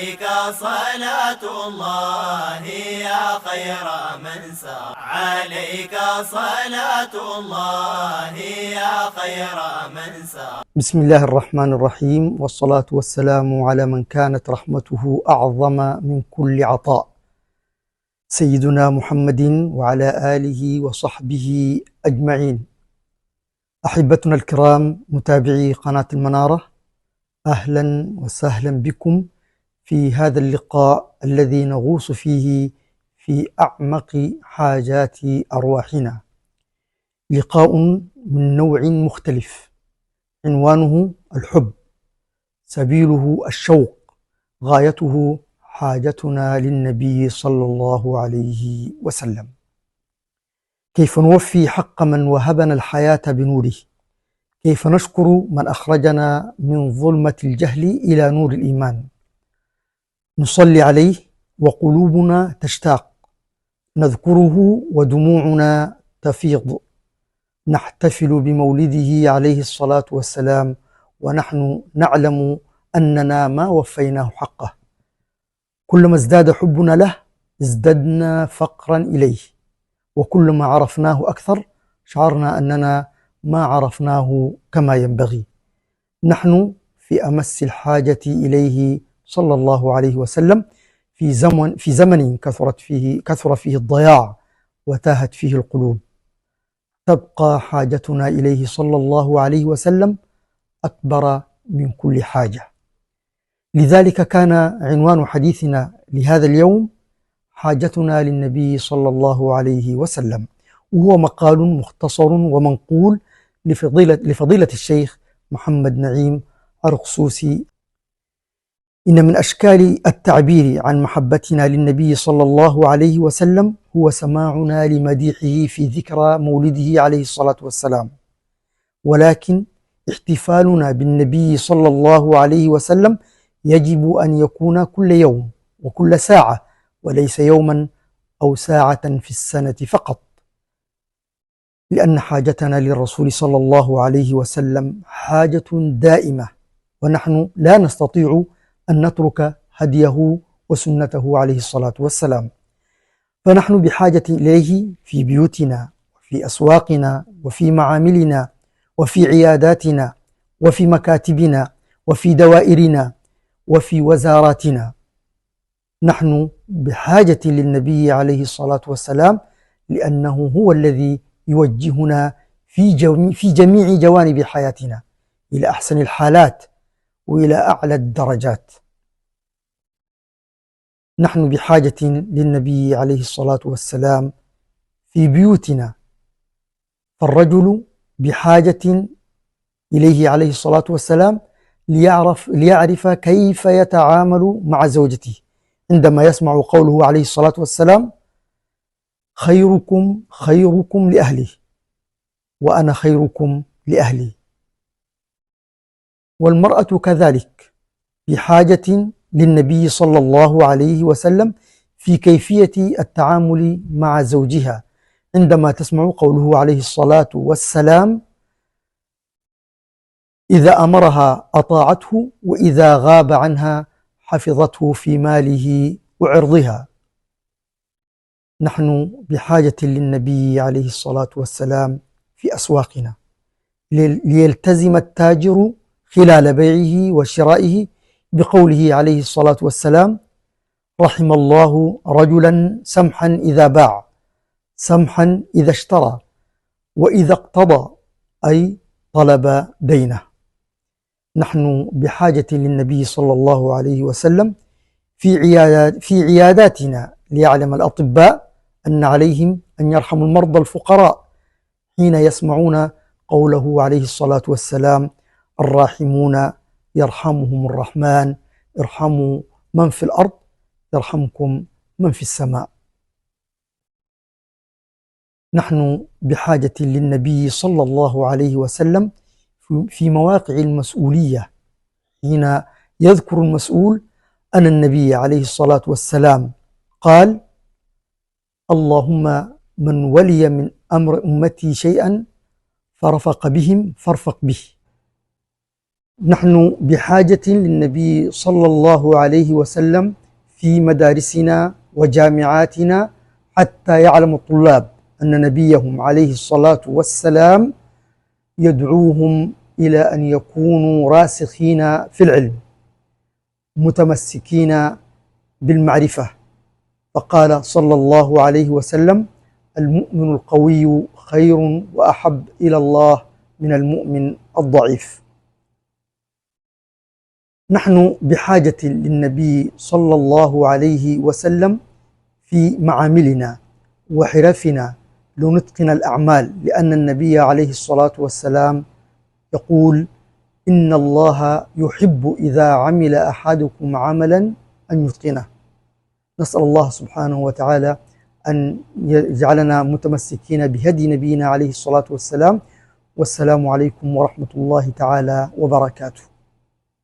عليك صلاة الله يا خير من سار، عليك صلاة الله يا خير من سار. بسم الله الرحمن الرحيم، والصلاة والسلام على من كانت رحمته أعظم من كل عطاء، سيدنا محمد وعلى آله وصحبه أجمعين. أحبتنا الكرام متابعي قناة المنارة، أهلا وسهلا بكم في هذا اللقاء الذي نغوص فيه في أعمق حاجات أرواحنا. لقاء من نوع مختلف، عنوانه الحب، سبيله الشوق، غايته حاجتنا للنبي صلى الله عليه وسلم. كيف نوفي حق من وهبنا الحياة بنوره؟ كيف نشكر من أخرجنا من ظلمة الجهل إلى نور الإيمان؟ نصلي عليه وقلوبنا تشتاق، نذكره ودموعنا تفيض، نحتفل بمولده عليه الصلاة والسلام ونحن نعلم أننا ما وفيناه حقه. كلما ازداد حبنا له ازددنا فقرا إليه، وكلما عرفناه أكثر شعرنا أننا ما عرفناه كما ينبغي. نحن في أمس الحاجة إليه صلى الله عليه وسلم في زمن كثر فيه الضياع وتاهت فيه القلوب. تبقى حاجتنا إليه صلى الله عليه وسلم أكبر من كل حاجة. لذلك كان عنوان حديثنا لهذا اليوم حاجتنا للنبي صلى الله عليه وسلم، وهو مقال مختصر ومنقول لفضيلة الشيخ محمد نعيم أرقسوسي. إن من أشكال التعبير عن محبتنا للنبي صلى الله عليه وسلم هو سماعنا لمديحه في ذكرى مولده عليه الصلاة والسلام، ولكن احتفالنا بالنبي صلى الله عليه وسلم يجب أن يكون كل يوم وكل ساعة، وليس يوما أو ساعة في السنة فقط، لأن حاجتنا للرسول صلى الله عليه وسلم حاجة دائمة، ونحن لا نستطيع أن نترك هديه وسنته عليه الصلاة والسلام. فنحن بحاجة إليه في بيوتنا وفي أسواقنا وفي معاملنا وفي عياداتنا وفي مكاتبنا وفي دوائرنا وفي وزاراتنا. نحن بحاجة للنبي عليه الصلاة والسلام لأنه هو الذي يوجهنا في جميع جوانب حياتنا إلى أحسن الحالات وإلى أعلى الدرجات. نحن بحاجة للنبي عليه الصلاة والسلام في بيوتنا، فالرجل بحاجة إليه عليه الصلاة والسلام ليعرف كيف يتعامل مع زوجته عندما يسمع قوله عليه الصلاة والسلام: خيركم خيركم لأهله وأنا خيركم لأهلي. والمرأة كذلك بحاجة للنبي صلى الله عليه وسلم في كيفية التعامل مع زوجها عندما تسمع قوله عليه الصلاة والسلام: إذا أمرها أطاعته وإذا غاب عنها حفظته في ماله وعرضها. نحن بحاجة للنبي عليه الصلاة والسلام في أسواقنا، ليلتزم التاجر خلال بيعه وشرائه بقوله عليه الصلاة والسلام: رحم الله رجلا سمحا إذا باع، سمحا إذا اشترى، وإذا اقتضى، أي طلب دينه. نحن بحاجة للنبي صلى الله عليه وسلم في عياداتنا، ليعلم الأطباء أن عليهم أن يرحموا المرضى الفقراء حين يسمعون قوله عليه الصلاة والسلام: الراحمون يرحمهم الرحمن، ارحموا من في الأرض يرحمكم من في السماء. نحن بحاجة للنبي صلى الله عليه وسلم في مواقع المسؤولية، حين يذكر المسؤول أن النبي عليه الصلاة والسلام قال: اللهم من ولي من أمر أمتي شيئا فرفق بهم فارفق به. نحن بحاجة للنبي صلى الله عليه وسلم في مدارسنا وجامعاتنا حتى يعلم الطلاب أن نبيهم عليه الصلاة والسلام يدعوهم إلى أن يكونوا راسخين في العلم متمسكين بالمعرفة. فقال صلى الله عليه وسلم: المؤمن القوي خير وأحب إلى الله من المؤمن الضعيف. نحن بحاجة للنبي صلى الله عليه وسلم في معاملنا وحرفنا لنتقن الأعمال، لأن النبي عليه الصلاة والسلام يقول: إن الله يحب إذا عمل أحدكم عملا أن يتقنه. نسأل الله سبحانه وتعالى أن يجعلنا متمسكين بهدي نبينا عليه الصلاة والسلام. والسلام عليكم ورحمة الله تعالى وبركاته.